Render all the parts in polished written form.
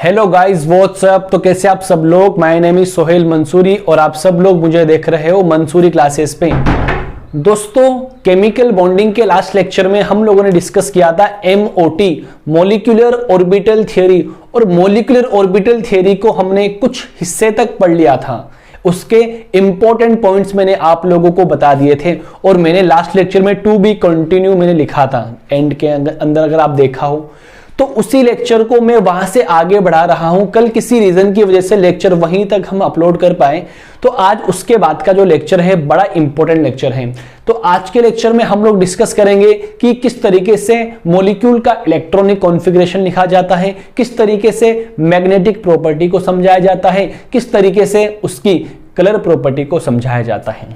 Hello guys what's up. तो कैसे आप सब लोग। My name is Sohail Mansoori और आप सब लोग मुझे देख रहे हो मंसूरी क्लासेस पे। दोस्तों, केमिकल बॉन्डिंग के लास्ट लेक्चर में हम लोगों ने डिस्कस किया था MOT, मॉलिक्यूलर ऑर्बिटल थ्योरी। और मॉलिक्यूलर ऑर्बिटल थ्योरी को हमने कुछ हिस्से तक पढ़ लिया था। उसके इंपॉर्टेंट पॉइंट्स मैंने आप लोगों को बता दिए थे और मैंने लास्ट लेक्चर में टू बी कंटिन्यू मैंने लिखा था एंड के अंदर, अगर आप देखा हो तो उसी लेक्चर को मैं वहां से आगे बढ़ा रहा हूं। कल किसी रीजन की वजह से लेक्चर वहीं तक हम अपलोड कर पाए, तो आज उसके बाद का जो लेक्चर है बड़ा इंपॉर्टेंट लेक्चर है। तो आज के लेक्चर में हम लोग डिस्कस करेंगे कि किस तरीके से मॉलिक्यूल का इलेक्ट्रॉनिक कॉन्फ़िगरेशन लिखा जाता है, किस तरीके से मैग्नेटिक प्रॉपर्टी को समझाया जाता है, किस तरीके से उसकी कलर प्रॉपर्टी को समझाया जाता है।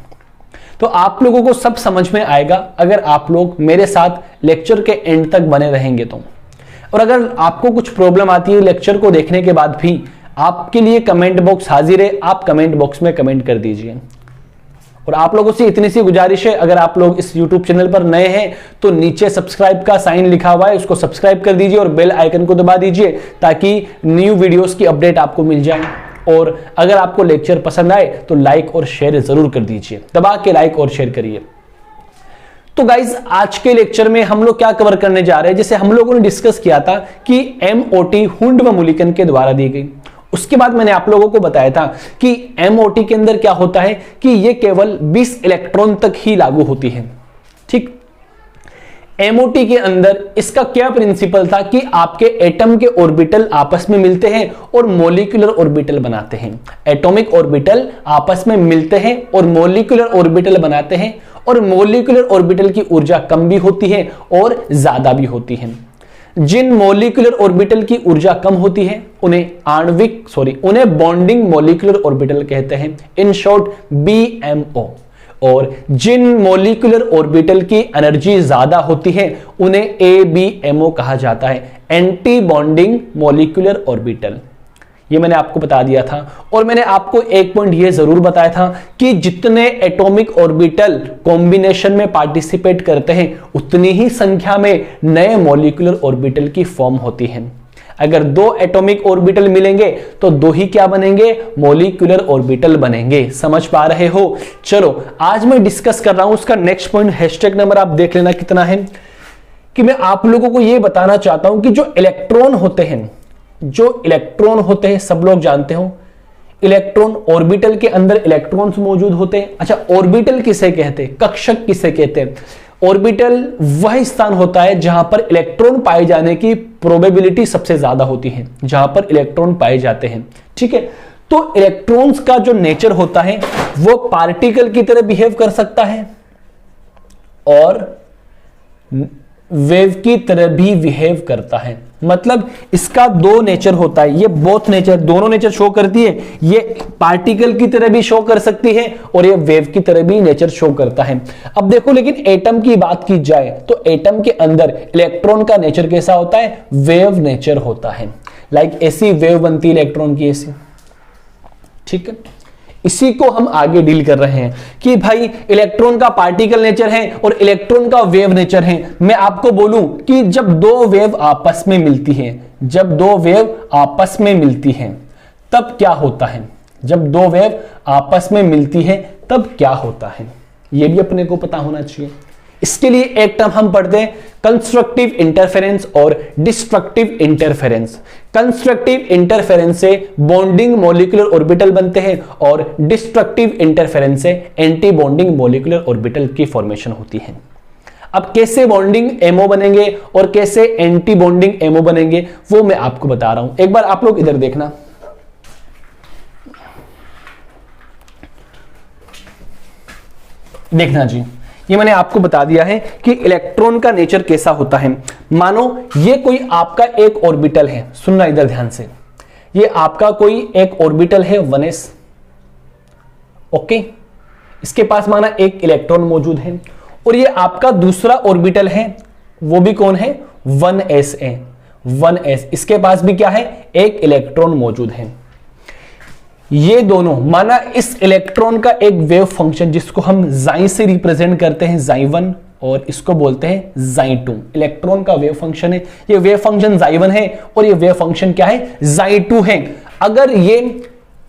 तो आप लोगों को सब समझ में आएगा अगर आप लोग मेरे साथ लेक्चर के एंड तक बने रहेंगे तो। और अगर आपको कुछ प्रॉब्लम आती है लेक्चर को देखने के बाद भी, आपके लिए कमेंट बॉक्स हाजिर है, आप कमेंट बॉक्स में कमेंट कर दीजिए। और आप लोगों से इतनी सी गुजारिश है, अगर आप लोग इस YouTube चैनल पर नए हैं तो नीचे सब्सक्राइब का साइन लिखा हुआ है, उसको सब्सक्राइब कर दीजिए और बेल आइकन को दबा दीजिए ताकि न्यू वीडियोस की अपडेट आपको मिल जाए। और अगर आपको लेक्चर पसंद आए तो लाइक और शेयर जरूर कर दीजिए, दबा के लाइक और शेयर करिए। तो गाइज, आज के लेक्चर में हम लोग क्या कवर करने जा रहे हैं, जैसे हम लोगों ने डिस्कस किया था कि MOT हुंड व मुलिकन के द्वारा दी गई। उसके बाद मैंने आप लोगों को बताया था कि MOT के अंदर क्या होता है कि ये केवल 20 इलेक्ट्रॉन तक ही लागू होती है। ठीक, MOT के अंदर इसका क्या प्रिंसिपल था कि आपके एटम के ऑर्बिटल आपस में मिलते हैं और मॉलिक्यूलर ऑर्बिटल बनाते हैं। एटॉमिक ऑर्बिटल आपस में मिलते हैं और मॉलिक्यूलर ऑर्बिटल बनाते हैं। और मॉलिक्यूलर ऑर्बिटल की ऊर्जा कम भी होती है और ज्यादा भी होती है। जिन मॉलिक्यूलर ऑर्बिटल की ऊर्जा कम होती है उन्हें बॉन्डिंग मॉलिक्यूलर ऑर्बिटल कहते हैं, इन शॉर्ट BMO। और जिन मॉलिक्यूलर ऑर्बिटल की एनर्जी ज्यादा होती है उन्हें ABMO कहा जाता है, एंटी बॉन्डिंग मॉलिक्यूलर ऑर्बिटल। ये मैंने आपको बता दिया था। और मैंने आपको एक पॉइंट ये जरूर बताया था कि जितने एटॉमिक ऑर्बिटल कॉम्बिनेशन में पार्टिसिपेट करते हैं उतनी ही संख्या में नए मॉलिक्यूलर ऑर्बिटल की फॉर्म होती है। अगर दो एटॉमिक ऑर्बिटल मिलेंगे तो दो ही क्या बनेंगे, मॉलिक्यूलर ऑर्बिटल बनेंगे। समझ पा रहे हो। चलो, आज मैं डिस्कस कर रहा हूं उसका नेक्स्ट पॉइंट, हैशटैग नंबर आप देख लेना कितना है, कि मैं आप लोगों को यह बताना चाहता हूं कि जो इलेक्ट्रॉन होते हैं सब लोग जानते हो, इलेक्ट्रॉन ऑर्बिटल के अंदर इलेक्ट्रॉन्स मौजूद होते हैं। अच्छा, ऑर्बिटल किसे कहते हैं, कक्षक किसे कहते हैं? ऑर्बिटल वह स्थान होता है जहां पर इलेक्ट्रॉन पाए जाने की प्रोबेबिलिटी सबसे ज्यादा होती है, जहां पर इलेक्ट्रॉन पाए जाते हैं। ठीक है, तो इलेक्ट्रॉन्स का जो नेचर होता है वो पार्टिकल की तरह बिहेव कर सकता है और वेव की तरह भी बिहेव करता है। मतलब इसका दो नेचर होता है, ये बोथ नेचर, दोनों नेचर शो करती है। ये पार्टिकल की तरह भी शो कर सकती है और ये वेव की तरह भी नेचर शो करता है। अब देखो, लेकिन एटम की बात की जाए तो एटम के अंदर इलेक्ट्रॉन का नेचर कैसा होता है, वेव नेचर होता है। लाइक ऐसी वेव बनती है इलेक्ट्रॉन की, ऐसी। ठीक है, इसी को हम आगे डील कर रहे हैं कि भाई इलेक्ट्रॉन का पार्टिकल नेचर है और इलेक्ट्रॉन का वेव नेचर है। मैं आपको बोलूं कि जब दो वेव आपस में मिलती हैं, तब क्या होता है? जब दो वेव आपस में मिलती है तब क्या होता है, यह भी अपने को पता होना चाहिए। इसके लिए एक टर्म हम पढ़ते हैं, कंस्ट्रक्टिव इंटरफेरेंस और डिस्ट्रक्टिव इंटरफेरेंस। कंस्ट्रक्टिव इंटरफेरेंस से बॉन्डिंग मॉलिक्यूलर ऑर्बिटल बनते हैं और डिस्ट्रक्टिव इंटरफेरेंस से एंटी बॉन्डिंग मॉलिक्यूलर ऑर्बिटल की फॉर्मेशन होती है। अब कैसे बॉन्डिंग MO बनेंगे और कैसे एंटी बॉन्डिंग MO बनेंगे वो मैं आपको बता रहा हूं। एक बार आप लोग इधर देखना, जी, ये मैंने आपको बता दिया है कि इलेक्ट्रॉन का नेचर कैसा होता है। मानो ये कोई आपका एक ऑर्बिटल है, सुनना इधर ध्यान से, ये आपका कोई एक ऑर्बिटल है 1s। ओके, इसके पास माना एक इलेक्ट्रॉन मौजूद है और ये आपका दूसरा ऑर्बिटल है, वो भी कौन है, 1s है। 1s, इसके पास भी क्या है, एक इलेक्ट्रॉन मौजूद है। ये दोनों माना इस इलेक्ट्रॉन का एक वेव फंक्शन जिसको हम जाई से रिप्रेजेंट करते हैं, जाई 1 और इसको बोलते हैं Xy2। इलेक्ट्रॉन का वेव फंक्शन है, ये वेव फंक्शन Xy1 है और ये वेव फंक्शन क्या है, Xy2 है। अगर ये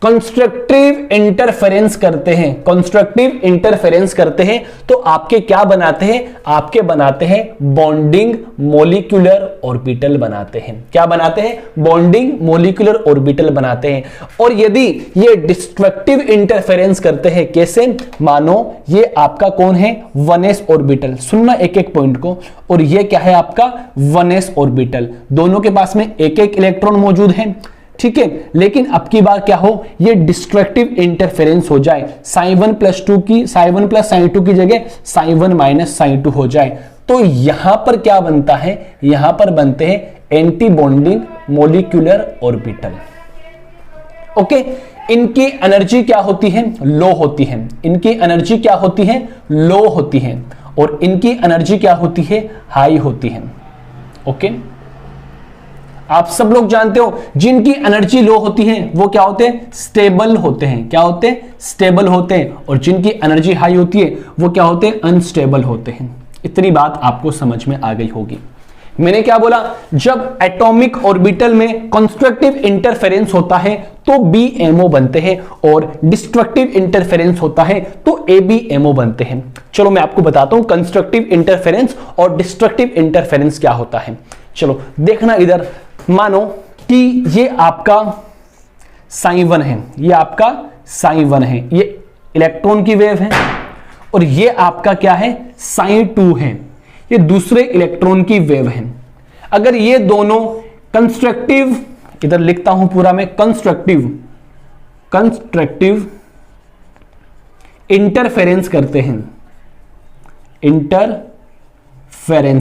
कंस्ट्रक्टिव इंटरफेरेंस करते हैं, कंस्ट्रक्टिव इंटरफेरेंस करते हैं तो आपके क्या बनाते हैं, आपके बनाते हैं बॉन्डिंग मॉलिक्यूलर ऑर्बिटल बनाते हैं। क्या बनाते हैं, बॉन्डिंग मॉलिक्यूलर ऑर्बिटल बनाते हैं। और यदि ये डिस्ट्रक्टिव इंटरफेरेंस करते हैं, कैसे, मानो ये आपका कौन है, 1s ऑर्बिटल, सुनना एक एक पॉइंट को, और ये क्या है आपका 1s ऑर्बिटल, दोनों के पास में एक एक इलेक्ट्रॉन मौजूद है, ठीक है। लेकिन अब की बार क्या हो, ये डिस्ट्रक्टिव इंटरफेरेंस हो जाए, Ψ1 प्लस 2 की Ψ1 प्लस Ψ2 की जगह Ψ1 माइनस Ψ2 हो जाए, तो यहां पर क्या बनता है, यहां पर बनते हैं anti bonding molecular orbital. Okay, इनकी एनर्जी क्या होती है, लो होती है, इनकी एनर्जी क्या होती है, लो होती है, और इनकी एनर्जी क्या होती है, हाई होती है। ओके, आप सब लोग जानते हो जिनकी एनर्जी लो होती है वो क्या होते हैं, स्टेबल होते हैं। क्या होते हैं, स्टेबल होते हैं। और जिनकी एनर्जी हाई होती है वो क्या होते हैं, अनस्टेबल होते हैं। इतनी बात आपको समझ में आ गई होगी। मैंने क्या बोला, जब एटॉमिक ऑर्बिटल में कंस्ट्रक्टिव इंटरफेरेंस होता है तो BMO बनते हैं, और डिस्ट्रक्टिव इंटरफेरेंस होता है तो ABMO बनते हैं। चलो मैं आपको बताता हूं कंस्ट्रक्टिव इंटरफेरेंस और डिस्ट्रक्टिव इंटरफेरेंस क्या होता है। चलो देखना इधर, मानो कि ये आपका Ψ1 है, ये आपका Ψ1 है, ये इलेक्ट्रॉन की वेव है, और ये आपका क्या है, Ψ2 है, ये दूसरे इलेक्ट्रॉन की वेव है। अगर ये दोनों कंस्ट्रक्टिव, इधर लिखता हूं पूरा मैं, कंस्ट्रक्टिव इंटरफेरेंस करते हैं, इंटरफेरेंस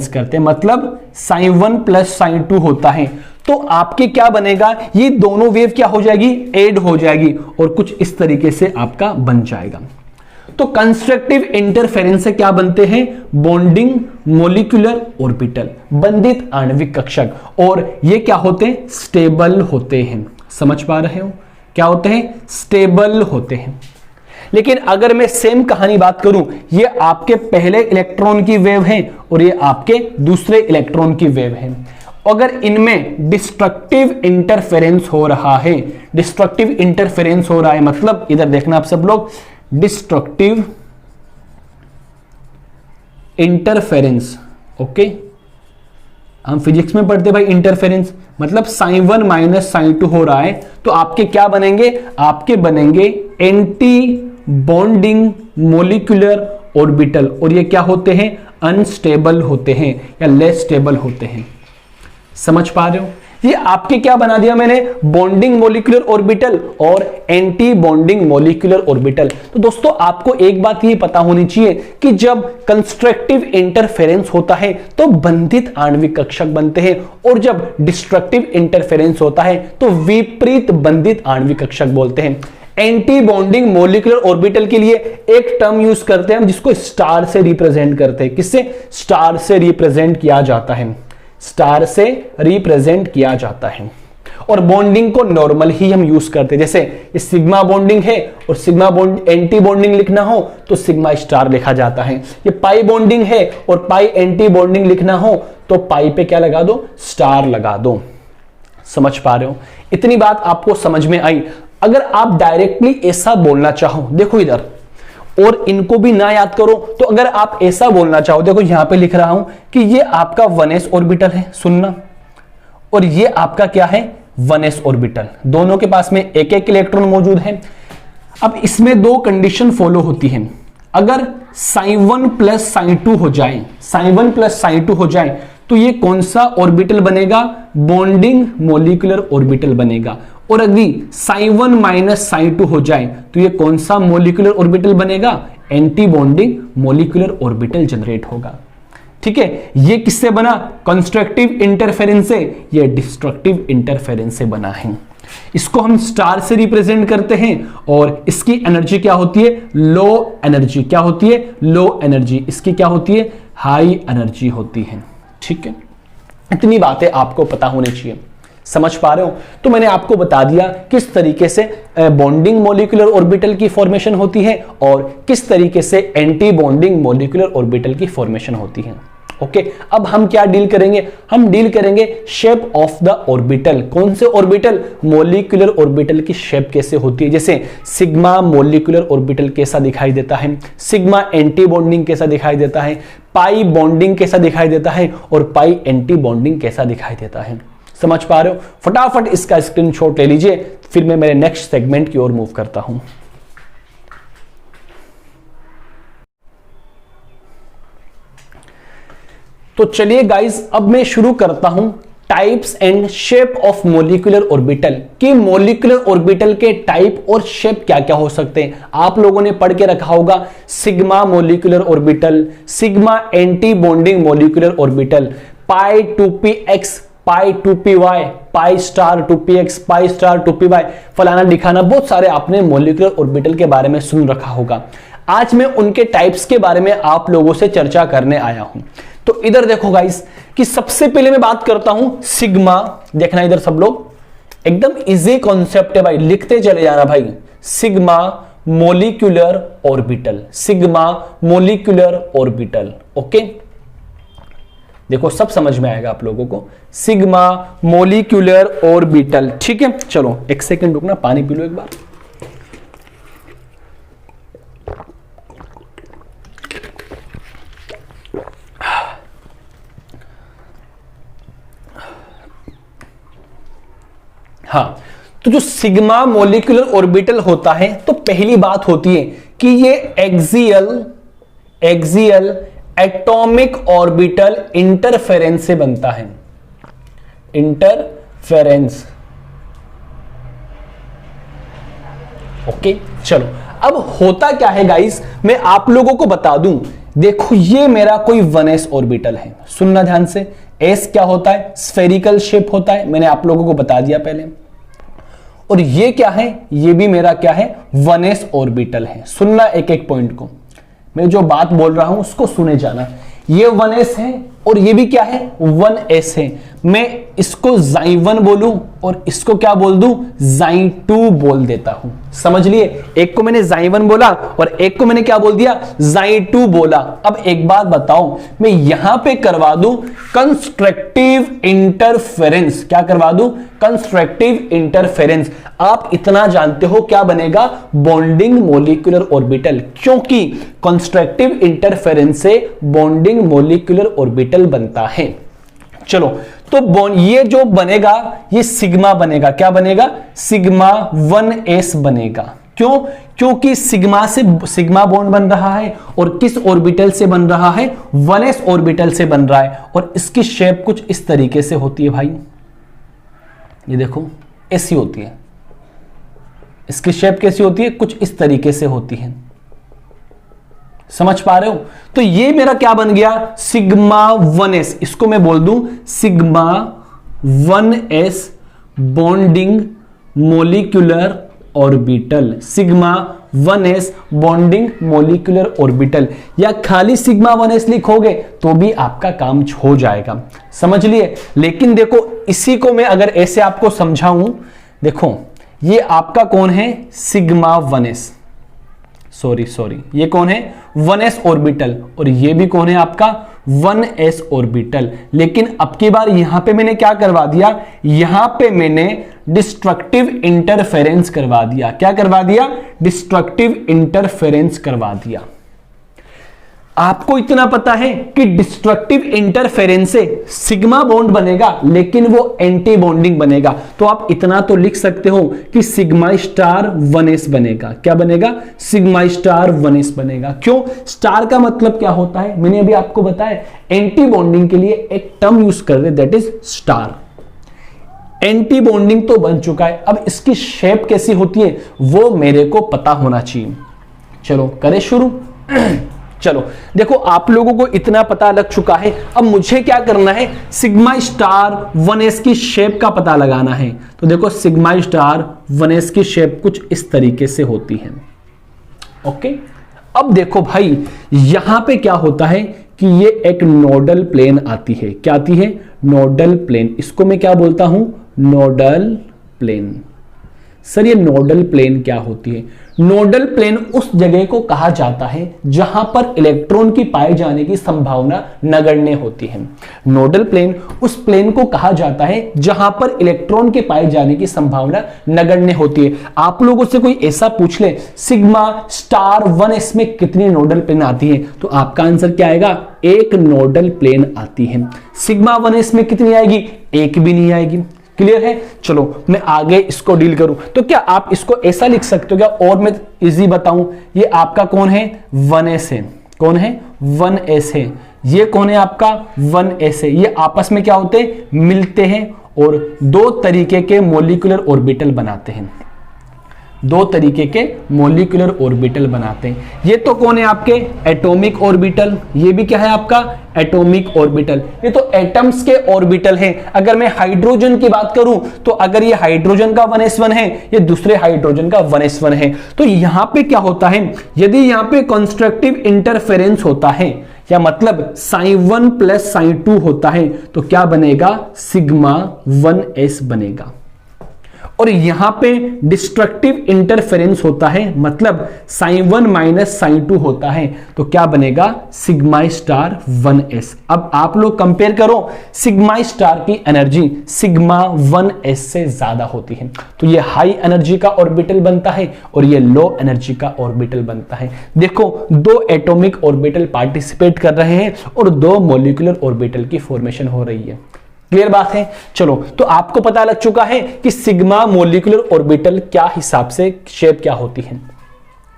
करते हैं, मतलब Ψ1 प्लस Ψ2 होता है, तो आपके क्या बनेगा, ये दोनों वेव क्या हो जाएगी, ऐड हो जाएगी, और कुछ इस तरीके से आपका बन जाएगा। तो कंस्ट्रक्टिव इंटरफेरेंस से क्या बनते हैं, बॉन्डिंग मॉलिक्यूलर ऑर्बिटल, बंधित आणविक कक्षक, और ये क्या होते हैं, स्टेबल होते हैं। समझ पा रहे हो, क्या होते हैं, स्टेबल होते हैं। लेकिन अगर मैं सेम कहानी बात करूं, ये आपके पहले इलेक्ट्रॉन की वेव है और ये आपके दूसरे इलेक्ट्रॉन की वेव है, अगर इनमें डिस्ट्रक्टिव इंटरफेरेंस हो रहा है, डिस्ट्रक्टिव इंटरफेरेंस हो रहा है, मतलब इधर देखना आप सब लोग, डिस्ट्रक्टिव इंटरफेरेंस। ओके, हम फिजिक्स में पढ़ते भाई इंटरफेरेंस, मतलब Ψ1 माइनस Ψ2 हो रहा है, तो आपके क्या बनेंगे, आपके बनेंगे एंटी बॉन्डिंग मॉलिक्यूलर ऑर्बिटल, और ये क्या होते हैं, अनस्टेबल होते हैं या लेस स्टेबल होते हैं। समझ पा रहे हो, ये आपके क्या बना दिया मैंने, बॉन्डिंग मॉलिक्यूलर ऑर्बिटल और एंटी बॉन्डिंग मॉलिक्यूलर ऑर्बिटल। तो दोस्तों आपको एक बात ये पता होनी चाहिए कि जब कंस्ट्रक्टिव इंटरफेरेंस होता है तो बंधित आणविक कक्षक बनते हैं, और जब डिस्ट्रक्टिव इंटरफेरेंस होता है तो विपरीत बंधित आणविक कक्षक बोलते हैं। एंटी बॉन्डिंग मॉलिक्यूलर ऑर्बिटल के लिए एक टर्म यूज करते हैं हम जिसको स्टार से रिप्रेजेंट करते हैं। किससे, स्टार से रिप्रेजेंट किया जाता है, स्टार से रिप्रेजेंट किया जाता है। और बॉन्डिंग को नॉर्मल ही हम यूज करते हैं, जैसे ये सिग्मा बॉन्डिंग है और सिग्मा बॉन्ड एंटी बॉन्डिंग लिखना हो तो सिग्मा स्टार लिखा जाता है। ये पाई बॉन्डिंग है और पाई एंटी बॉन्डिंग लिखना हो तो पाई पे क्या लगा दो, स्टार लगा दो। समझ पा रहे हो, इतनी बात आपको समझ में आई। अगर आप डायरेक्टली ऐसा बोलना चाहो, देखो इधर, और इनको भी ना याद करो, तो अगर आप ऐसा बोलना चाहो, देखो यहां पे लिख रहा हूं कि ये आपका 1s ऑर्बिटल है, सुनना, और ये आपका क्या है, 1s ऑर्बिटल, दोनों के पास में एक एक इलेक्ट्रॉन मौजूद है। अब इसमें दो कंडीशन फॉलो होती है। अगर Ψ1 प्लस Ψ2 हो जाए, Ψ1 प्लस Ψ2 हो जाए, तो ये कौन सा ऑर्बिटल बनेगा, बॉन्डिंग मॉलिक्यूलर ऑर्बिटल बनेगा। और अगर Ψ1 माइनस Ψ2 हो जाए तो ये कौन सा मॉलिक्यूलर ऑर्बिटल बनेगा, anti bonding molecular orbital generate होगा। ठीक है, ये किससे बना, कंस्ट्रक्टिव इंटरफेरेंस से, ये डिस्ट्रक्टिव इंटरफेरेंस से बना है। इसको हम स्टार से रिप्रेजेंट करते हैं, और इसकी एनर्जी क्या होती है, लो एनर्जी। क्या होती है, लो एनर्जी। इसकी क्या होती है, हाई एनर्जी होती है। ठीक है, इतनी बातें आपको पता होनी चाहिए। समझ पा रहे हो? तो मैंने आपको बता दिया किस तरीके से बॉन्डिंग मॉलिक्यूलर ऑर्बिटल की फॉर्मेशन होती है और किस तरीके से एंटी बॉन्डिंग मॉलिक्यूलर ऑर्बिटल की फॉर्मेशन होती है। ओके, अब हम क्या डील करेंगे? हम डील करेंगे शेप ऑफ द ऑर्बिटल। कौन से ऑर्बिटल? मॉलिक्यूलर ऑर्बिटल की शेप कैसे होती है। जैसे सिग्मा मॉलिक्यूलर ऑर्बिटल कैसा दिखाई देता है, सिग्मा एंटी बॉन्डिंग कैसा दिखाई देता है, पाई बॉन्डिंग कैसा दिखाई देता है और पाई एंटी बॉन्डिंग कैसा दिखाई देता है। समझ पा रहे हो? फटाफट इसका स्क्रीनशॉट ले लीजिए, फिर मैं मेरे नेक्स्ट सेगमेंट की ओर मूव करता हूं। तो चलिए गाइस, अब मैं शुरू करता हूं types and shape of molecular orbital कि मॉलिक्यूलर ऑर्बिटल के टाइप और शेप क्या क्या हो सकते हैं। आप लोगों ने पढ़ के रखा होगा sigma molecular orbital, sigma anti bonding molecular orbital, pi 2px, pi 2py, pi star 2px, pi star 2py, फलाना दिखाना, बहुत सारे आपने मॉलिक्यूलर ऑर्बिटल के बारे में सुन रखा होगा। आज मैं उनके टाइप्स के बारे में आप लोगों से चर्चा करने आया हूं। तो इधर देखो गाइस कि सबसे पहले मैं बात करता हूं सिग्मा। देखना इधर सब लोग, एकदम इजी कॉन्सेप्ट है भाई, लिखते चले जाना भाई। Sigma molecular orbital, sigma molecular orbital. Okay, देखो सब समझ में आएगा आप लोगों को। सिग्मा मॉलिक्यूलर ऑर्बिटल, ठीक है। चलो एक सेकंड रुकना, पानी पी लो एक बार। हाँ, तो जो सिग्मा मॉलिक्यूलर ऑर्बिटल होता है, तो पहली बात होती है कि ये एक्सियल एटॉमिक ऑर्बिटल इंटरफेरेंस से बनता है। इंटरफेरेंस। ओके, चलो अब होता क्या है गाइस, मैं आप लोगों को बता दूं। देखो ये मेरा कोई 1s ऑर्बिटल है, सुनना ध्यान से। एस क्या होता है? स्फेरिकल शेप होता है, मैंने आप लोगों को बता दिया पहले। और ये क्या है? ये भी मेरा क्या है? 1s ऑर्बिटल है। सुनना एक एक पॉइंट को, मैं जो बात बोल रहा हूं उसको सुने जाना। ये 1s है और ये भी क्या है? 1s है। मैं इसको Zi1 बोलूं और इसको क्या बोल दूं? Zi2 बोल देता हूं। समझ लिए? एक को मैंने Zi1 बोला और एक को मैंने क्या बोल दिया? Zi2 बोला। अब एक बात बताओ, मैं यहां पे करवा दूं कंस्ट्रक्टिव इंटरफेरेंस। क्या करवा दूं? Constructive interference. आप इतना जानते हो क्या बनेगा? बॉन्डिंग मॉलिक्यूलर ऑर्बिटल, क्योंकि कंस्ट्रक्टिव इंटरफेरेंस से बॉन्डिंग मॉलिक्यूलर ऑर्बिटल बनता है। चलो, तो ये जो बनेगा ये सिग्मा बनेगा। क्या बनेगा? सिग्मा 1s बनेगा। क्यों? क्योंकि सिग्मा से सिग्मा बॉन्ड बन रहा है और किस ऑर्बिटल से बन रहा है? 1s ऑर्बिटल से बन रहा है। और इसकी शेप कुछ इस तरीके से होती है भाई, ये देखो ऐसी होती है। इसकी शेप कैसी होती है? कुछ इस तरीके से होती है। समझ पा रहे हो? तो ये मेरा क्या बन गया? Sigma 1s। इसको मैं बोल दूं sigma 1s bonding molecular orbital. Sigma 1s bonding molecular orbital, या खाली सिग्मा 1s लिखोगे तो भी आपका काम हो जाएगा। समझ लिए? लेकिन देखो इसी को मैं अगर ऐसे आपको समझाऊं, देखो ये आपका कौन है? Sigma 1s। सॉरी, ये कौन है? 1s orbital. और ये भी कौन है आपका? 1s orbital. लेकिन अब की बार यहां पे मैंने क्या करवा दिया? यहां पे मैंने डिस्ट्रक्टिव इंटरफेरेंस करवा दिया। क्या करवा दिया? डिस्ट्रक्टिव इंटरफेरेंस करवा दिया। आपको इतना पता है कि डिस्ट्रक्टिव इंटरफेरेंस से सिग्मा बॉन्ड बनेगा लेकिन वो एंटी बॉन्डिंग बनेगा। तो आप इतना तो लिख सकते हो कि सिग्मा स्टार 1s बनेगा। क्या बनेगा? सिग्मा स्टार 1s बनेगा। क्यों? स्टार का मतलब क्या होता है? मैंने अभी आपको बताया, एंटी बॉन्डिंग के लिए एक टर्म यूज कर रहे, that is star. Anti bonding तो बन चुका है, अब इसकी शेप कैसी होती है वो मेरे को पता होना चाहिए। चलो करें शुरू। चलो देखो आप लोगों को इतना पता लग चुका है, अब मुझे क्या करना है? सिग्मा स्टार 1s की शेप का पता लगाना है। तो देखो सिग्मा स्टार 1s की शेप कुछ इस तरीके से होती है। ओके, अब देखो भाई यहां पे क्या होता है कि ये एक नोडल प्लेन आती है। क्या आती है? Nodal plane. इसको मैं क्या बोलता हूं? Nodal plane. सर ये नोडल प्लेन क्या होती है? नोडल प्लेन उस जगह को कहा जाता है जहां पर इलेक्ट्रॉन की पाए जाने की संभावना नगण्य होती है। नोडल प्लेन उस प्लेन को कहा जाता है जहां पर इलेक्ट्रॉन के पाए जाने की संभावना नगण्य होती है। आप लोगों से कोई ऐसा पूछ ले सिग्मा स्टार 1s में कितनी नोडल प्लेन आती है, तो आपका आंसर क्या आएगा? एक नोडल प्लेन आती है। सिग्मा 1s में कितनी आएगी? एक भी नहीं आएगी। क्लियर है? चलो मैं आगे इसको डील करूं तो क्या आप इसको ऐसा लिख सकते हो क्या? और मैं इजी बताऊं, ये आपका कौन है? 1s है। कौन है? 1s है। ये कौन है? आपका 1s है। ये आपस में क्या होते हैं? मिलते हैं और दो तरीके के मॉलिक्यूलर ऑर्बिटल बनाते हैं। दो तरीके के मॉलिक्यूलर ऑर्बिटल बनाते हैं। ये तो कौन है? आपके एटॉमिक ऑर्बिटल। ये भी क्या है? आपका एटॉमिक ऑर्बिटल। ये तो एटम्स के ऑर्बिटल हैं। अगर मैं हाइड्रोजन की बात करूं तो अगर ये हाइड्रोजन का 1s1 है, ये दूसरे हाइड्रोजन का 1s1 है, तो यहां पे क्या होता है? यदि यहां पे कंस्ट्रक्टिव इंटरफेरेंस होता है या मतलब psi1 प्लस psi2 होता है तो क्या बनेगा? सिग्मा 1s बनेगा। और यहां पे डिस्ट्रक्टिव इंटरफेरेंस होता है मतलब psi1 माइनस psi2 होता है तो क्या बनेगा? Sigma star 1s। अब आप लोग कंपेयर करो, सिग्मा स्टार की एनर्जी सिग्मा 1s से ज्यादा होती है तो ये हाई एनर्जी का ऑर्बिटल बनता है और ये लो एनर्जी का ऑर्बिटल बनता है। देखो दो एटॉमिक ऑर्बिटल पार्टिसिपेट कर रहे हैं और दो मॉलिक्यूलर ऑर्बिटल की फॉर्मेशन हो रही है। क्लियर बात है? चलो तो आपको पता लग चुका है कि सिग्मा मॉलिक्यूलर ऑर्बिटल क्या हिसाब से शेप क्या होती है।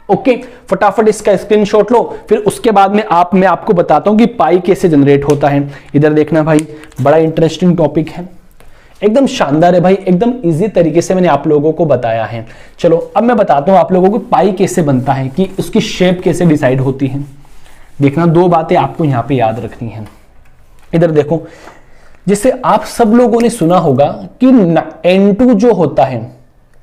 ओके, फटाफट इसका स्क्रीनशॉट लो, फिर उसके बाद में मैं आपको बताता हूं कि पाई कैसे जनरेट होता है। इधर देखना भाई, बड़ा इंटरेस्टिंग टॉपिक है, एकदम शानदार है भाई, एकदम इजी तरीके से मैंने आप लोगों को बताया है। चलो अब मैं बताता हूं आप लोगों को पाई कैसे बनता है, कि उसकी शेप कैसे डिसाइड होती है। देखना दो बातें आपको यहां पे याद रखनी है। इधर देखो, जैसे आप सब लोगों ने सुना होगा कि N2 जो होता है,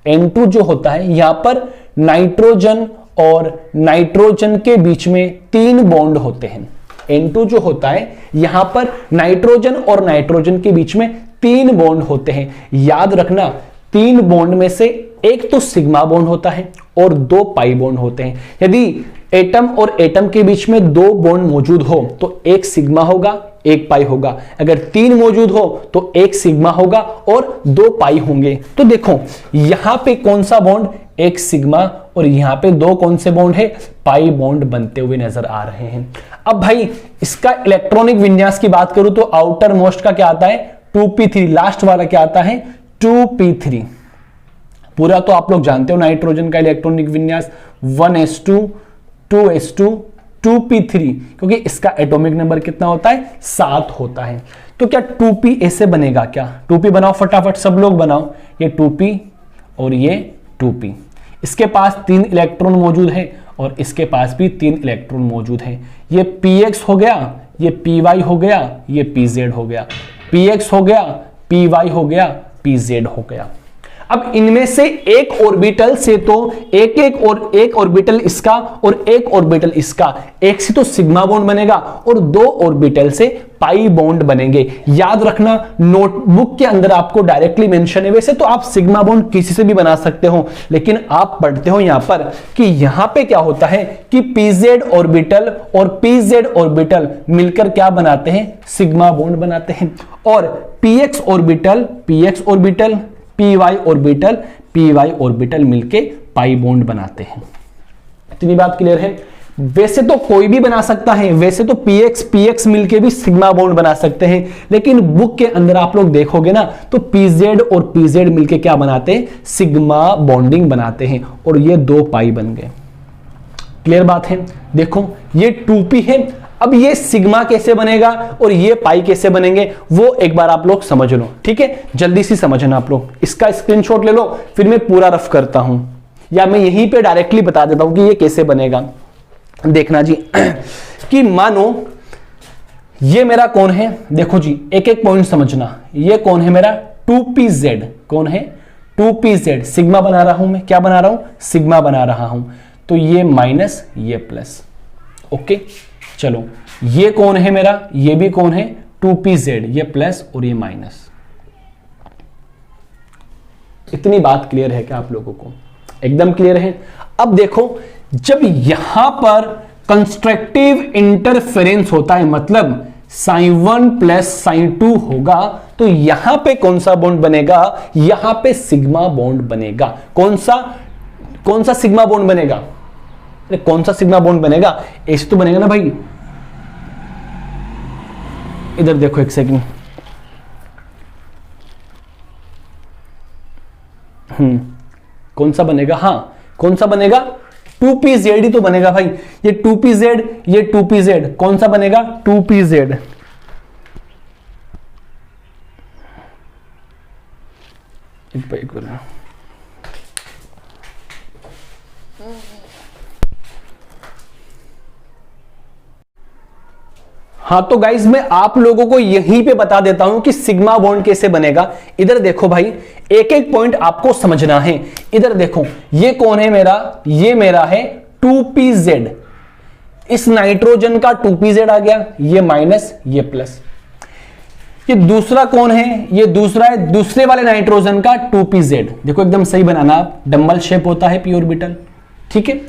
N2 जो होता है यहां पर नाइट्रोजन और नाइट्रोजन के बीच में 3 बॉन्ड होते हैं। N2 जो होता है यहां पर नाइट्रोजन और नाइट्रोजन के बीच में 3 बॉन्ड होते हैं। याद रखना 3 बॉन्ड में से एक तो सिग्मा बॉन्ड होता है और 2 पाई बॉन्ड होते हैं। यदि एटम और एटम के बीच में 2 बॉन्ड मौजूद हो तो एक सिग्मा होगा, एक पाई होगा। अगर 3 मौजूद हो तो एक सिग्मा होगा और 2 पाई होंगे। तो देखो यहां पे कौन सा बॉन्ड? एक सिग्मा, और यहां पे 2 कौन से बॉन्ड है? पाई बॉन्ड बनते हुए नजर आ रहे हैं। अब भाई इसका इलेक्ट्रॉनिक विन्यास की बात करूं तो आउटर मोस्ट का क्या आता है? 2p3। लास्ट वाला क्या आता है? 2p3। पूरा तो आप लोग जानते हो नाइट्रोजन का इलेक्ट्रॉनिक विन्यास 1s2 2s2 2p3, क्योंकि इसका एटॉमिक नंबर कितना होता है? 7 होता है। तो क्या 2p ऐसे बनेगा क्या? 2p बनाओ फटाफट, सब लोग बनाओ। ये 2p और ये 2p, इसके पास 3 इलेक्ट्रॉन मौजूद है और इसके पास भी 3 इलेक्ट्रॉन मौजूद है। ये px हो गया, ये py हो गया, ये pz हो गया, px हो गया, py हो गया, pz हो गया। अब इनमें से एक ऑर्बिटल से तो एक ऑर्बिटल इसका और एक ऑर्बिटल इसका, एक से तो सिग्मा बॉन्ड बनेगा और 2 ऑर्बिटल से पाई बॉन्ड बनेंगे। याद रखना नोटबुक के अंदर आपको डायरेक्टली मेंशन है। वैसे तो आप सिग्मा बॉन्ड किसी से भी बना सकते हो, लेकिन आप पढ़ते हो यहां पर कि यहां पे क्या होता है कि pz ऑर्बिटल और pz ऑर्बिटल मिलकर क्या बनाते हैं? सिग्मा बॉन्ड बनाते हैं। और px ऑर्बिटल py ऑर्बिटल मिलके पाई बॉन्ड बनाते हैं। इतनी बात क्लियर है? वैसे तो कोई भी बना सकता है, वैसे तो px मिलके भी सिग्मा बॉन्ड बना सकते हैं, लेकिन बुक के अंदर आप लोग देखोगे ना तो pz और pz मिलके क्या बनाते हैं? सिग्मा बॉन्डिंग बनाते हैं और ये 2 पाई बन गए। क्लियर बात है? देखो ये 2p है। अब ये सिग्मा कैसे बनेगा और ये पाई कैसे बनेंगे वो एक बार आप लोग समझ लो, ठीक है? जल्दी से समझना आप लोग। इसका स्क्रीनशॉट ले लो, फिर मैं पूरा रफ करता हूं या मैं यहीं पे डायरेक्टली बता देता हूं कि ये कैसे बनेगा। देखना जी कि मानो ये मेरा कौन है? देखो जी एक एक पॉइंट समझना। ये कौन है मेरा? 2pz। कौन है? 2pz। सिग्मा बना रहा हूं मैं, क्या बना रहा हूं? सिग्मा बना रहा हूं। तो ये माइनस, ये प्लस। ओके चलो ये कौन है मेरा? ये भी कौन है? 2pz। ये प्लस और ये माइनस। इतनी बात क्लियर है क्या आप लोगों को? एकदम क्लियर है। अब देखो, जब यहां पर कंस्ट्रक्टिव इंटरफेरेंस होता है, मतलब sin1 प्लस sin2 होगा, तो यहां पे कौन सा बॉन्ड बनेगा? यहां पे सिग्मा बॉन्ड बनेगा। कौन सा सिग्मा बॉन्ड बनेगा? अरे कौन सा सिग्मा बॉन्ड बनेगा? ऐसे तो बनेगा ना भाई। इधर देखो एक सेकंड। कौन सा बनेगा? हाँ, कौन सा बनेगा? 2pz ही तो बनेगा भाई। ये 2pz, ये 2pz, कौन सा बनेगा? 2pz। हाँ तो गाइज मैं आप लोगों को यहीं पे बता देता हूं कि सिग्मा बॉन्ड कैसे बनेगा। इधर देखो भाई, एक एक पॉइंट आपको समझना है। इधर देखो, ये कौन है मेरा? ये मेरा है 2pz। इस नाइट्रोजन का 2pz आ गया, ये माइनस ये प्लस। ये दूसरा कौन है? ये दूसरा है दूसरे वाले नाइट्रोजन का 2pz। देखो एकदम सही बनाना, डबल शेप होता है p ऑर्बिटल, ठीक है।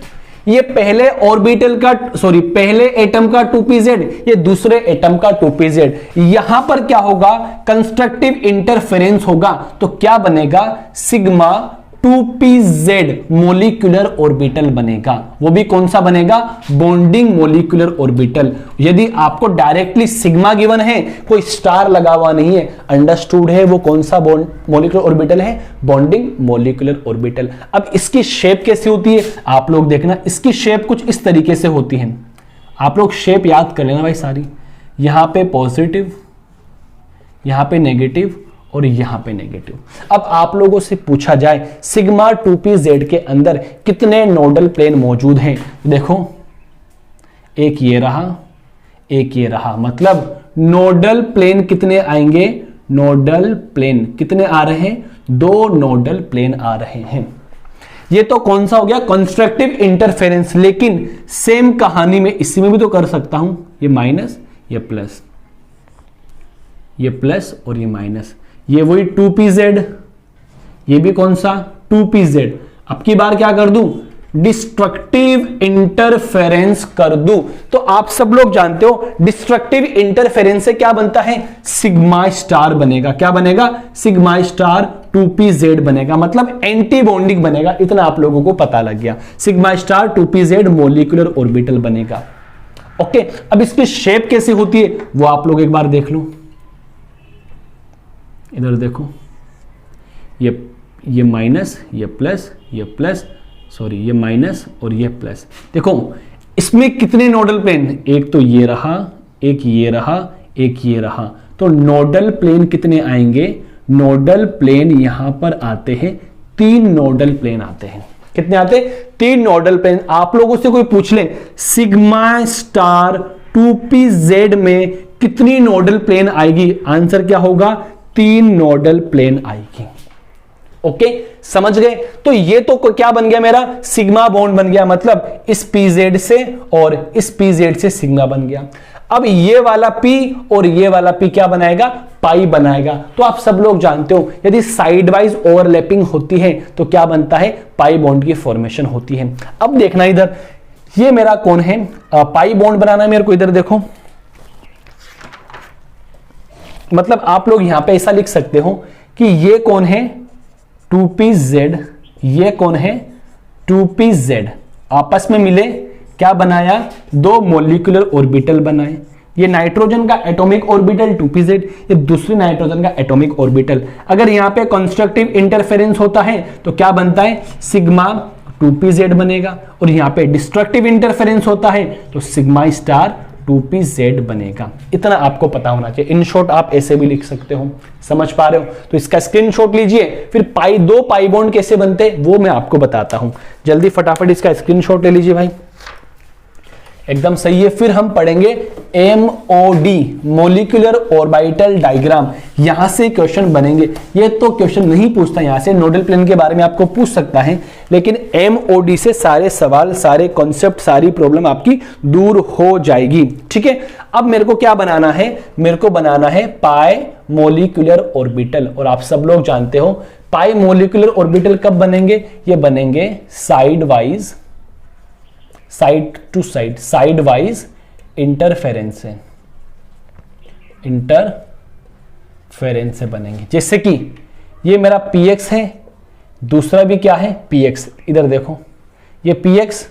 ये पहले ऑर्बिटल का पहले एटम का 2pz, ये दूसरे एटम का 2pz। यहां पर क्या होगा? कंस्ट्रक्टिव इंटरफेरेंस होगा, तो क्या बनेगा? सिग्मा 2pz मोलिकुलर ऑर्बिटल बनेगा। वो भी कौन सा बनेगा? Bonding molecular orbital. यदि आपको डायरेक्टली सिग्मा गिवन है, कोई स्टार लगा हुआ नहीं है, अंडरस्टूड है वो कौन सा मोलिकुलर ऑर्बिटल है? Bonding molecular orbital. अब इसकी शेप कैसी होती है आप लोग देखना। इसकी शेप कुछ इस तरीके से होती है। आप लोग शेप याद कर लेना भाई सारी। यहां पे पॉजिटिव, यहां पे नेगेटिव और यहां पे नेगेटिव। अब आप लोगों से पूछा जाए सिग्मा 2pz के अंदर कितने नोडल प्लेन मौजूद हैं? देखो, एक ये रहा, एक ये रहा, मतलब नोडल प्लेन कितने आएंगे? नोडल प्लेन कितने आ रहे हैं? 2 नोडल प्लेन आ रहे हैं। ये तो कौन सा हो गया? Constructive interference. लेकिन सेम कहानी में इसी में भी तो कर सकता हूं। ये माइनस, ये प्लस, ये प्लस और ये माइनस। ये वही 2pz, ये भी कौन सा? 2pz। अब की बार क्या कर दूं? डिस्ट्रक्टिव इंटरफेरेंस कर दूं। तो आप सब लोग जानते हो डिस्ट्रक्टिव इंटरफेरेंस से क्या बनता है? सिग्मा स्टार बनेगा। क्या बनेगा? सिग्मा स्टार 2pz बनेगा, मतलब एंटी बॉन्डिंग बनेगा। इतना आप लोगों को पता लग गया। Sigma star 2pz molecular orbital बनेगा। ओके, अब इसकी शेप कैसी होती है वो आप लोग एक बार देख लो। इधर देखो, ये माइनस, ये प्लस, ये प्लस, सॉरी ये माइनस और ये प्लस। देखो इसमें कितने नोडल प्लेन? एक तो ये रहा, एक ये रहा, एक ये रहा। तो नोडल प्लेन कितने आएंगे? नोडल प्लेन यहां पर आते हैं 3 नोडल प्लेन आते हैं। कितने आते? 3 नोडल प्लेन। आप लोगों से कोई पूछ ले सिग्मा स्टार 2pz में कितनी नोडल प्लेन आएगी? आंसर क्या होगा? 3 नोडल प्लेन आएगी। ओके, समझ गए? तो ये तो क्या बन गया मेरा? सिग्मा बॉन्ड बन गया, मतलब इस pz से और इस pz से सिग्मा बन गया। अब ये वाला p और ये वाला p क्या बनाएगा? पाई बनाएगा। तो आप सब लोग जानते हो यदि साइड वाइज ओवरलैपिंग होती है तो क्या बनता है? पाई बॉन्ड की फॉर्मेशन होती है। अब देखना इधर, ये मेरा कौन है? पाई बॉन्ड बनाना है मेरे को। इधर देखो, मतलब आप लोग यहां पे ऐसा लिख सकते हो कि ये कौन है? 2pz, ये कौन है? 2pz। आपस में मिले, क्या बनाया? 2 मोलिकुलर ऑर्बिटल बनाए। ये नाइट्रोजन का एटॉमिक ऑर्बिटल 2pz, ये दूसरी नाइट्रोजन का एटॉमिक ऑर्बिटल। अगर यहां पे कंस्ट्रक्टिव इंटरफेरेंस होता है तो क्या बनता है? सिग्मा 2pz बनेगा। और यहां पे डिस्ट्रक्टिव इंटरफेरेंस होता है तो सिग्मा स्टार 2pz बनेगा। इतना आपको पता होना चाहिए। इन शॉर्ट आप ऐसे भी लिख सकते हो। समझ पा रहे हो? तो इसका स्क्रीनशॉट लीजिए। फिर दो पाई बॉन्ड कैसे बनते वो मैं आपको बताता हूं। जल्दी फटाफट इसका स्क्रीनशॉट ले लीजिए भाई। एकदम सही है। फिर हम पढ़ेंगे MOD मोलिकुलर ऑर्बिटल डायग्राम। यहां से क्वेश्चन बनेंगे। ये तो क्वेश्चन नहीं पूछता, यहां से नोडल प्लेन के बारे में आपको पूछ सकता है, लेकिन MOD से सारे सवाल, सारे कॉन्सेप्ट, सारी प्रॉब्लम आपकी दूर हो जाएगी। ठीक है, अब मेरे को क्या बनाना है? मेरे को बनाना है पाई मोलिकुलर ऑर्बिटल। और आप सब लोग जानते हो पाई मोलिकुलर ऑर्बिटल कब बनेंगे? ये बनेंगे side wise, side to side, side wise interference से, इंटरफेरेंस से बनेंगे। जैसे कि ये मेरा px है, दूसरा भी क्या है? px। इधर देखो, ये px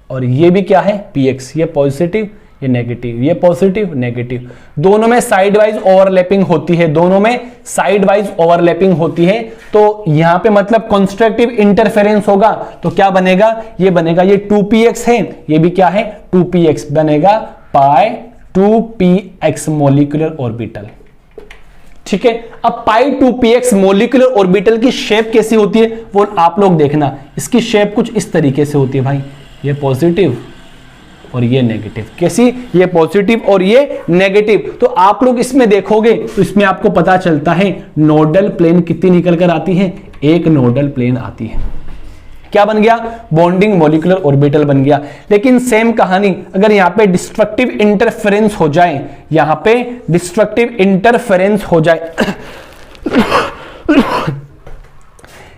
और ये भी क्या है? px। ये पॉजिटिव, ये नेगेटिव, ये पॉजिटिव नेगेटिव, दोनों में साइड वाइज ओवरलैपिंग होती है, दोनों में साइड वाइज ओवरलैपिंग होती है। तो यहां पे मतलब कंस्ट्रक्टिव इंटरफेरेंस होगा तो क्या बनेगा? ये बनेगा, ये 2px है, ये भी क्या है? 2px बनेगा, पाई 2px मोलिकुलर ऑर्बिटल। ठीक है, अब पाई 2px मोलिकुलर ऑर्बिटल की शेप कैसी होती है वो आप लोग देखना। इसकी शेप कुछ इस तरीके से होती है भाई, ये पॉजिटिव और ये नेगेटिव। कैसी? ये पॉजिटिव और ये नेगेटिव। तो आप लोग इसमें देखोगे तो इसमें आपको पता चलता है नोडल प्लेन कितनी निकल कर आती है? एक नोडल प्लेन आती है। क्या बन गया? बॉन्डिंग मोलिकुलर ऑर्बिटल बन गया। लेकिन सेम कहानी अगर यहां पे डिस्ट्रक्टिव इंटरफेरेंस हो जाए, यहां पे डिस्ट्रक्टिव इंटरफेरेंस हो जाए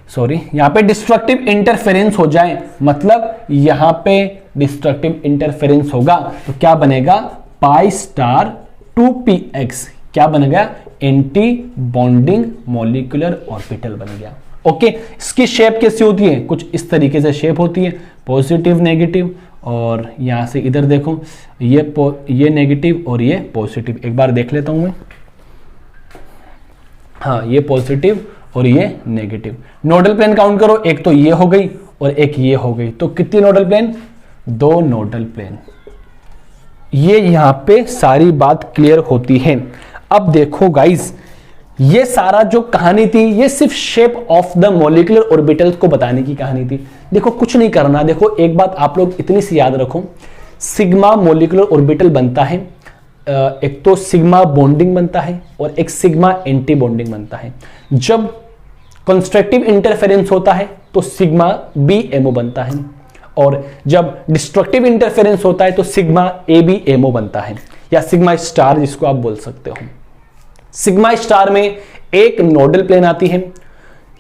सॉरी, यहां पे डिस्ट्रक्टिव इंटरफेरेंस हो जाए, मतलब यहां पे डिस्ट्रक्टिव इंटरफेरेंस होगा तो क्या बनेगा? पाई स्टार 2px क्या बनेगा? एंटी बॉन्डिंग मोलिकुलर ऑर्बिटल बन गया। ओके, इसकी शेप कैसी होती है? कुछ इस तरीके से शेप होती है, पॉजिटिव नेगेटिव, और यहां से इधर देखो ये नेगेटिव और ये पॉजिटिव। एक बार देख लेता हूं मैं, हाँ ये पॉजिटिव और ये नेगेटिव। नोडल प्लेन काउंट करो, एक तो ये हो गई और एक ये हो गई, तो कितनी नोडल प्लेन? 2 nodal plane. ये यहां पे सारी बात क्लियर होती है। अब देखो गाइस, ये सारा जो कहानी थी ये सिर्फ shape of the molecular orbitals को बताने की कहानी थी। देखो कुछ नहीं करना। देखो एक बात आप लोग इतनी सी याद रखो, सिग्मा मोलिकुलर ऑर्बिटल बनता है, एक तो सिग्मा बॉन्डिंग बनता है और एक सिग्मा एंटी बॉन्डिंग बनता है। जब कंस्ट्रक्टिव इंटरफेरेंस होता है तो सिग्मा बी एमओ बनता है, और जब डिस्ट्रक्टिव इंटरफेरेंस होता है तो सिग्मा ए बी एमओ बनता है, या सिग्मा स्टार जिसको आप बोल सकते हो। सिग्मा स्टार में एक नोडल प्लेन आती है।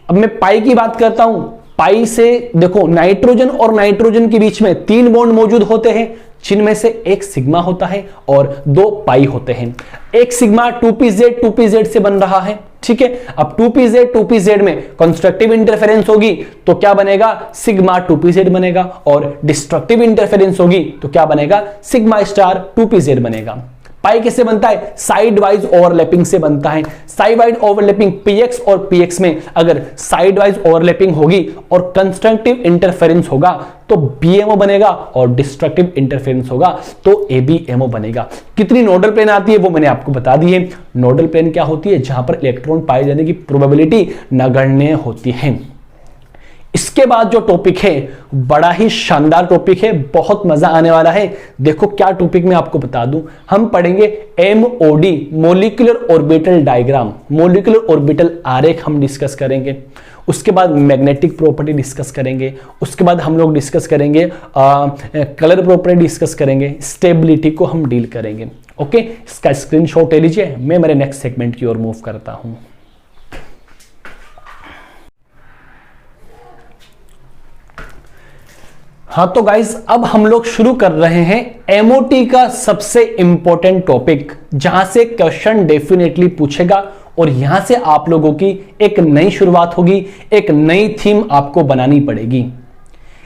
अब मैं पाई की बात करता हूं, पाई से देखो नाइट्रोजन और नाइट्रोजन के बीच में 3 बॉन्ड मौजूद होते हैं, जिनमें से एक सिग्मा होता है और 2 पाई होते हैं। एक सिग्मा 2pz से बन रहा है, ठीक है। अब 2pz में कंस्ट्रक्टिव इंटरफेरेंस होगी तो क्या बनेगा? सिग्मा 2pz बनेगा, और डिस्ट्रक्टिव इंटरफेरेंस होगी तो क्या बनेगा? सिग्मा स्टार 2pz बनेगा। पाई कैसे बनता है? साइड वाइज ओवरलैपिंग से बनता है। साइड वाइज ओवरलैपिंग px और px में अगर साइड वाइज ओवरलैपिंग होगी और कंस्ट्रक्टिव इंटरफेरेंस होगा तो BMO बनेगा, और डिस्ट्रक्टिव इंटरफेरेंस होगा तो ABMO बनेगा। कितनी नोडल प्लेन आती है वो मैंने आपको बता दी है। नोडल प्लेन क्या होती है? जहां पर इलेक्ट्रॉन पाए जाने की प्रोबेबिलिटी नगण्य होती है। इसके बाद जो टॉपिक है बड़ा ही शानदार टॉपिक है, बहुत मजा आने वाला है। देखो क्या टॉपिक मैं आपको बता दूं, हम पढ़ेंगे MOD molecular orbital diagram, molecular orbital आरेख हम डिस्कस करेंगे। उसके बाद मैग्नेटिक प्रॉपर्टी डिस्कस करेंगे। उसके बाद हम लोग डिस्कस करेंगे कलर प्रॉपर्टी डिस्कस करेंगे, स्टेबिलिटी को हम डील करेंगे। ओके, इसका स्क्रीनशॉट ले लीजिए, मैं मेरे नेक्स्ट सेगमेंट की ओर मूव करता हूं। हाँ तो गाइस, अब हम लोग शुरू कर रहे हैं एमओटी का सबसे इंपॉर्टेंट टॉपिक, जहां से क्वेश्चन डेफिनेटली पूछेगा और यहां से आप लोगों की एक नई शुरुआत होगी, एक नई थीम आपको बनानी पड़ेगी।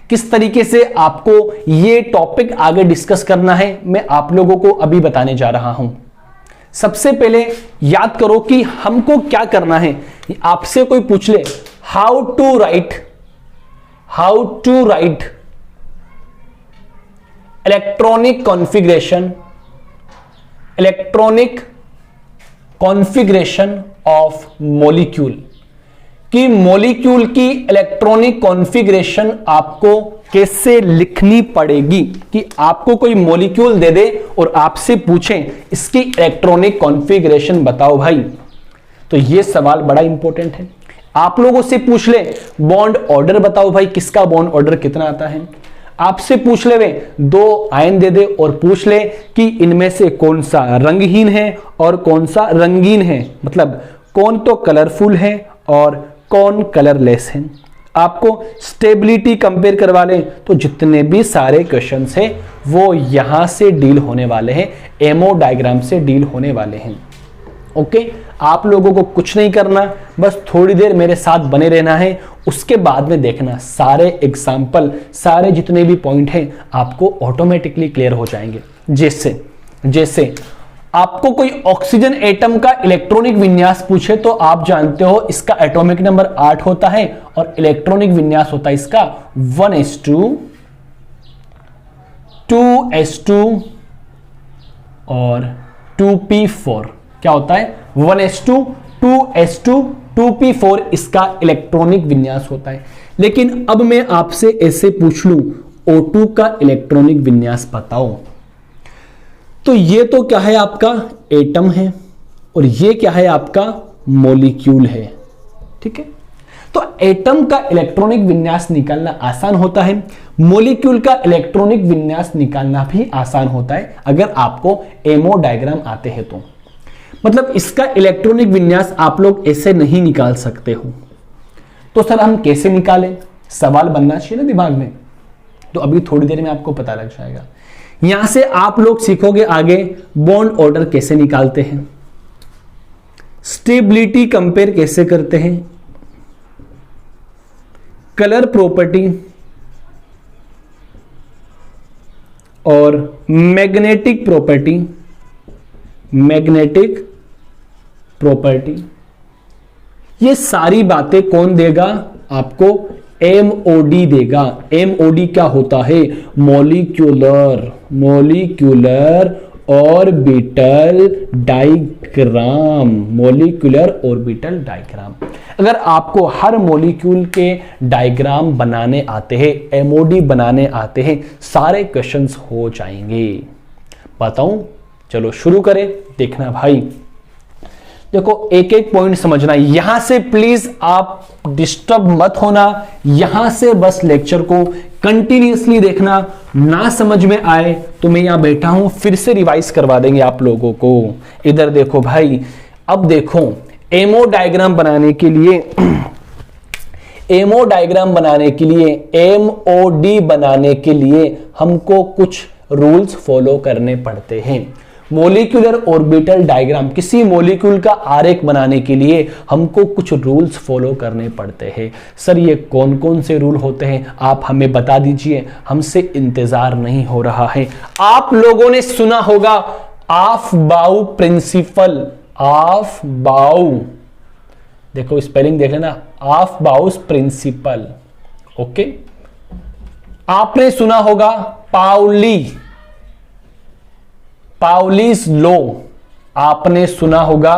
किस तरीके से आपको ये टॉपिक आगे डिस्कस करना है मैं आप लोगों को अभी बताने जा रहा हूं। सबसे पहले याद करो कि हमको क्या करना है। आपसे कोई पूछ ले how to write electronic configuration of molecule, कि मॉलिक्यूल की इलेक्ट्रॉनिक कॉन्फ़िगरेशन आपको कैसे लिखनी पड़ेगी। कि आपको कोई मॉलिक्यूल दे दे और आपसे पूछें इसकी इलेक्ट्रॉनिक कॉन्फ़िगरेशन बताओ भाई, तो यह सवाल बड़ा इंपॉर्टेंट है। आप लोगों से पूछ ले बॉन्ड ऑर्डर बताओ भाई, किसका बॉन्ड ऑर्डर कितना आता है। आपसे पूछ ले वे 2 आयन दे दे और पूछ ले कि इनमें से कौन सा रंगहीन है और कौन सा रंगीन है, मतलब कौन तो कलरफुल है और कौन कलरलेस है। आपको स्टेबिलिटी कंपेयर करवा लें तो जितने भी सारे क्वेश्चंस हैं वो यहां से डील होने वाले हैं, एमओ डायग्राम से डील होने वाले हैं। ओके, आप लोगों को कुछ नहीं करना, बस थोड़ी देर मेरे साथ बने रहना है, उसके बाद में देखना सारे एग्जाम्पल, सारे जितने भी पॉइंट हैं आपको ऑटोमेटिकली क्लियर हो जाएंगे। जैसे आपको कोई ऑक्सीजन एटम का इलेक्ट्रॉनिक विन्यास पूछे तो आप जानते हो इसका एटॉमिक नंबर 8 होता है और इलेक्ट्रॉनिक विन्यास होता है इसका 1s2, 2s2 और 2p4। क्या होता है? 1s2, 2s2, 2p4 इसका इलेक्ट्रॉनिक विन्यास होता है। लेकिन अब मैं आपसे ऐसे पूछ लूं O2 का इलेक्ट्रॉनिक विन्यास बताओ, तो ये तो क्या है? आपका एटम है और ये क्या है? आपका मॉलिक्यूल है। ठीक है, तो एटम का इलेक्ट्रॉनिक विन्यास निकालना आसान होता है, मॉलिक्यूल का इलेक्ट्रॉनिक विन्यास निकालना भी आसान होता है अगर आपको एमओ डायग्राम आते हैं तो। मतलब इसका इलेक्ट्रॉनिक विन्यास आप लोग ऐसे नहीं निकाल सकते हो। तो सर हम कैसे निकालें? सवाल बनना चाहिए ना दिमाग में। तो अभी थोड़ी देर में आपको पता लग जाएगा। यहां से आप लोग सीखोगे आगे बॉन्ड ऑर्डर कैसे निकालते हैं, स्टेबिलिटी कंपेयर कैसे करते हैं, कलर प्रॉपर्टी और मैग्नेटिक प्रॉपर्टी। ये सारी बातें कौन देगा? आपको एमओडी देगा। एमओडी क्या होता है? Molecular orbital diagram. Molecular orbital diagram. अगर आपको हर मॉलिक्यूल के डायग्राम बनाने आते हैं, एमओडी बनाने आते हैं, सारे क्वेश्चंस हो जाएंगे। बताऊं? चलो शुरू करें। देखना भाई, देखो एक एक पॉइंट समझना। यहां से प्लीज आप डिस्टर्ब मत होना, यहां से बस लेक्चर को कंटिन्यूअसली देखना। ना समझ में आए तो मैं यहां बैठा हूं, फिर से रिवाइज करवा देंगे आप लोगों को। इधर देखो भाई, अब देखो एमओ डायग्राम बनाने के लिए, एमओडी बनाने के लिए हमको कुछ रूल्स फॉलो करने पड़ते हैं। मॉलिक्यूलर ऑर्बिटल डायग्राम, किसी मॉलिक्यूल का आरेख बनाने के लिए हमको कुछ रूल्स फॉलो करने पड़ते हैं। सर ये कौन कौन से रूल होते हैं आप हमें बता दीजिए, हमसे इंतजार नहीं हो रहा है। आप लोगों ने सुना होगा ऑफ-बाउ प्रिंसिपल। ऑफ-बाउ, देखो स्पेलिंग देख लेना, ऑफ-बाउ प्रिंसिपल। ओके, आपने सुना होगा पाउलीज लॉ, आपने सुना होगा।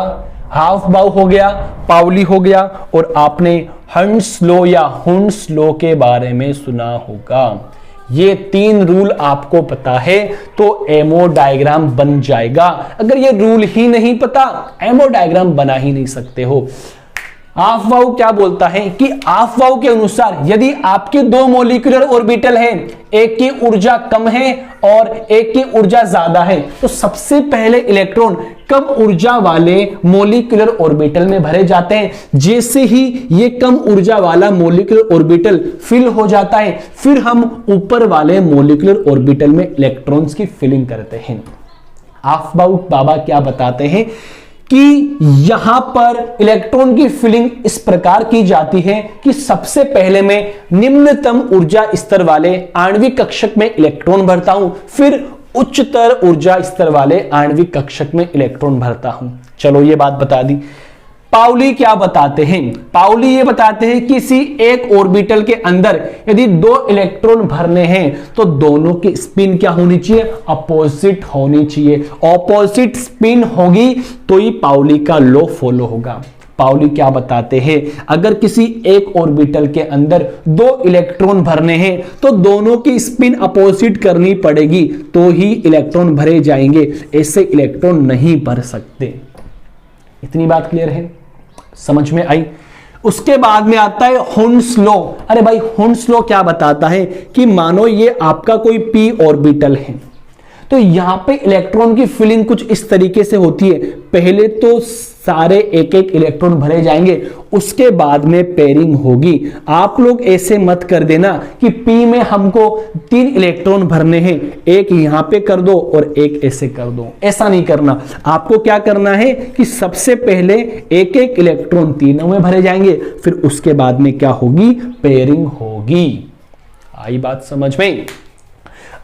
ऑफ-बाउ हो गया, पाउली हो गया, और आपने हंस लॉ या हुंस लॉ के बारे में सुना होगा। ये 3 रूल आपको पता है तो एमओ डायग्राम बन जाएगा। अगर ये रूल ही नहीं पता, एमओ डायग्राम बना ही नहीं सकते हो। ऑफ-बाउ क्या बोलता है कि ऑफ-बाउ के अनुसार यदि आपके 2 मॉलिक्यूलर ऑर्बिटल हैं, एक की ऊर्जा कम है और एक की ऊर्जा ज्यादा है, तो सबसे पहले इलेक्ट्रॉन कम ऊर्जा वाले मॉलिक्यूलर ऑर्बिटल में भरे जाते हैं। जैसे ही ये कम ऊर्जा वाला मॉलिक्यूलर ऑर्बिटल फिल हो जाता है, फिर हम ऊपर वाले मॉलिक्यूलर ऑर्बिटल में इलेक्ट्रॉन्स की फिलिंग करते हैं। ऑफ-बाउ बाबा क्या बताते हैं कि यहां पर इलेक्ट्रॉन की फिलिंग इस प्रकार की जाती है कि सबसे पहले मैं निम्नतम ऊर्जा स्तर वाले आणविक कक्षक में इलेक्ट्रॉन भरता हूं, फिर उच्चतर ऊर्जा स्तर वाले आणविक कक्षक में इलेक्ट्रॉन भरता हूं। चलो ये बात बता दी। पाउली क्या बताते हैं? पाउली ये बताते हैं कि किसी एक ऑर्बिटल के अंदर यदि 2 इलेक्ट्रॉन भरने हैं तो दोनों की स्पिन क्या होनी चाहिए? अपोजिट होनी चाहिए। ऑपोजिट स्पिन होगी तो ही पाउली का लॉ फॉलो होगा। पाउली क्या बताते हैं? अगर किसी एक ऑर्बिटल के अंदर 2 इलेक्ट्रॉन भरने हैं तो दोनों की स्पिन अपोजिट करनी पड़ेगी तो ही इलेक्ट्रॉन भरे जाएंगे, ऐसे इलेक्ट्रॉन नहीं भर सकते। इतनी बात क्लियर है? समझ में आई? उसके बाद में आता है हुंस लॉ। अरे भाई हुंस लॉ क्या बताता है कि मानो ये आपका कोई p ऑर्बिटल है, तो यहां पे इलेक्ट्रॉन की फिलिंग कुछ इस तरीके से होती है। पहले तो सारे एक एक इलेक्ट्रॉन भरे जाएंगे, उसके बाद में पेयरिंग होगी। आप लोग ऐसे मत कर देना कि P में हमको 3 इलेक्ट्रॉन भरने हैं, एक यहां पे कर दो और एक ऐसे कर दो, ऐसा नहीं करना। आपको क्या करना है कि सबसे पहले एक एक इलेक्ट्रॉन तीनों में भरे जाएंगे, फिर उसके बाद में क्या होगी, पेयरिंग होगी। आई बात समझ में?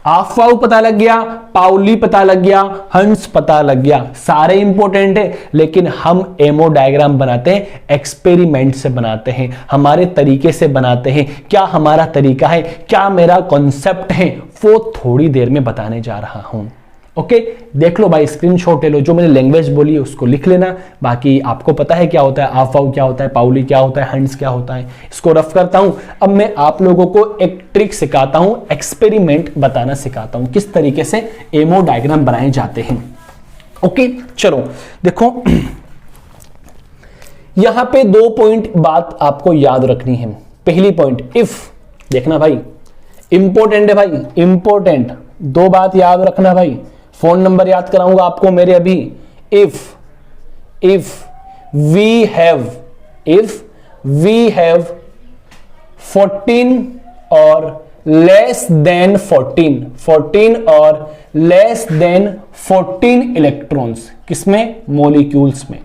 आफवाऊ पता लग गया, पाउली पता लग गया, हंस पता लग गया, सारे इंपॉर्टेंट है, लेकिन हम एमओ डायग्राम बनाते हैं, एक्सपेरिमेंट से बनाते हैं, हमारे तरीके से बनाते हैं। क्या हमारा तरीका है, क्या मेरा कॉन्सेप्ट है, वो थोड़ी देर में बताने जा रहा हूं। ओके, देख लो भाई, स्क्रीनशॉट ले लो, जो मैंने लैंग्वेज बोली है उसको लिख लेना। बाकी आपको पता है क्या होता है, आफवाऊ क्या होता है, पाउली क्या होता है, हंस क्या होता है, इसको रफ करता हूं। अब मैं आप लोगों को एक ट्रिक सिखाता हूं, एक्सपेरिमेंट बताना सिखाता हूं, किस तरीके से एमओ डायग्राम बनाए जाते हैं। ओके, चलो देखो, यहां पे 2 पॉइंट बात आपको याद रखनी है। पहली पॉइंट, इफ, देखना भाई, इंपॉर्टेंट है भाई, इंपॉर्टेंट, 2 बात याद रखना भाई। फोन नंबर याद कराऊंगा आपको मेरे अभी। इफ वी हैव 14 और लेस देन 14 इलेक्ट्रॉन्स, किसमें, मॉलिक्यूल्स में।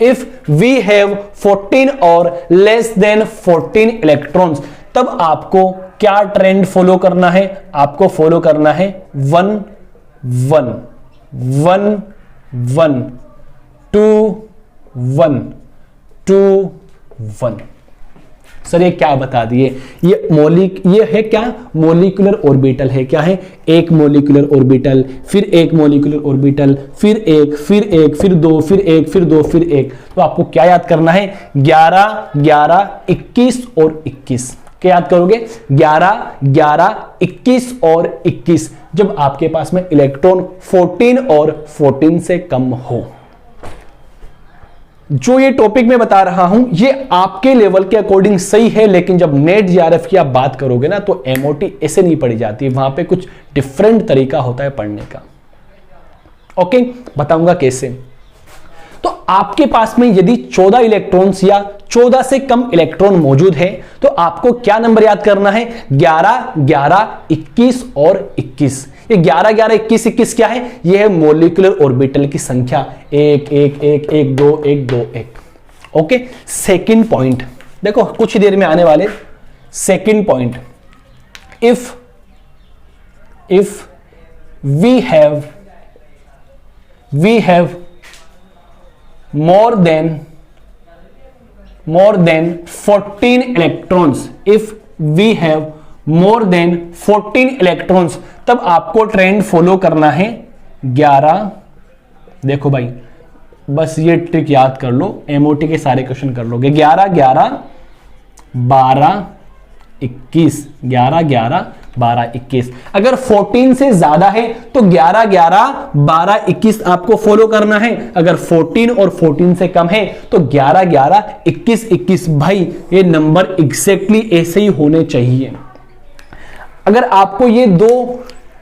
इफ वी हैव 14 और लेस देन 14 इलेक्ट्रॉन्स, तब आपको क्या ट्रेंड फॉलो करना है, आपको फॉलो करना है 1 1 1 1 2 1 2 1। सर ये क्या बता दिए, ये है क्या, मॉलिक्यूलर ऑर्बिटल है। क्या है, एक मॉलिक्यूलर ऑर्बिटल, फिर एक मॉलिक्यूलर ऑर्बिटल, फिर एक, फिर एक, फिर 2, फिर एक, फिर 2, फिर एक। तो आपको क्या याद करना है, 11 11 21 और 21। क्या याद करोगे, 11 11 21 और 21, जब आपके पास में इलेक्ट्रॉन 14 और 14 से कम हो। जो ये टॉपिक मैं बता रहा हूं ये आपके लेवल के अकॉर्डिंग सही है, लेकिन जब नेट जीआरएफ की आप बात करोगे ना, तो एमओटी ऐसे नहीं पढ़ी जाती, वहां पे कुछ डिफरेंट तरीका होता है पढ़ने का। ओके, बताऊंगा कैसे। तो आपके पास में यदि 14 इलेक्ट्रॉन्स या 14 से कम इलेक्ट्रॉन मौजूद है, तो आपको क्या नंबर याद करना है, 11 11 21 और 21। ये 11 11 21 21 क्या है, ये है मॉलिक्यूलर ऑर्बिटल की संख्या, 1 1 1 1 2 1 2 1। ओके, सेकंड पॉइंट देखो, कुछ देर में आने वाले। Second point, if we have more than 14 electrons, if we have more than 14 electrons, तब आपको ट्रेंड फॉलो करना है 11। देखो भाई, बस ये ट्रिक याद कर लो, एमओटी के सारे क्वेश्चन कर लोगे। 11 11 12 21, 11 11 12 21। अगर 14 से ज्यादा है तो 11 11 12 21 आपको फॉलो करना है। अगर 14 और 14 से कम है तो 11 11 21 21। भाई ये नंबर एग्जैक्टली ऐसे ही होने चाहिए। अगर आपको ये 2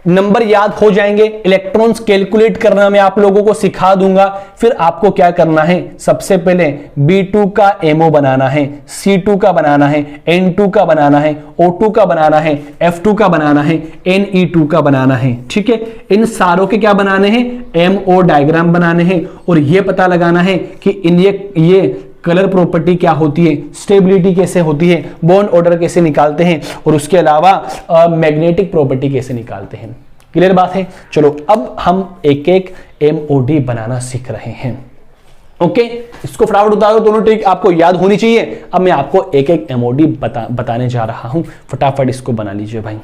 नंबर याद हो जाएंगे, इलेक्ट्रॉन्स कैलकुलेट करना मैं आप लोगों को सिखा दूंगा। फिर आपको क्या करना है, सबसे पहले B2 का एमओ बनाना है, C2 का बनाना है, N2 का बनाना है, O2 का बनाना है, F2 का बनाना है, Ne2 का बनाना है। ठीक है, इन सारों के क्या बनाने हैं, एमओ डायग्राम बनाने हैं। और यह पता लगाना है कि इन ये कलर प्रॉपर्टी क्या होती है, स्टेबिलिटी कैसे होती है, बॉन्ड ऑर्डर कैसे निकालते हैं, और उसके अलावा मैग्नेटिक प्रॉपर्टी कैसे निकालते हैं। क्लियर बात है। चलो अब हम एक एक एमओडी बनाना सीख रहे हैं। ओके, इसको फटाफट उतारो, दोनों ट्रिक आपको याद होनी चाहिए। अब मैं आपको एक एक एमओडी बताने जा रहा हूं, फटाफट इसको बना लीजिए भाई।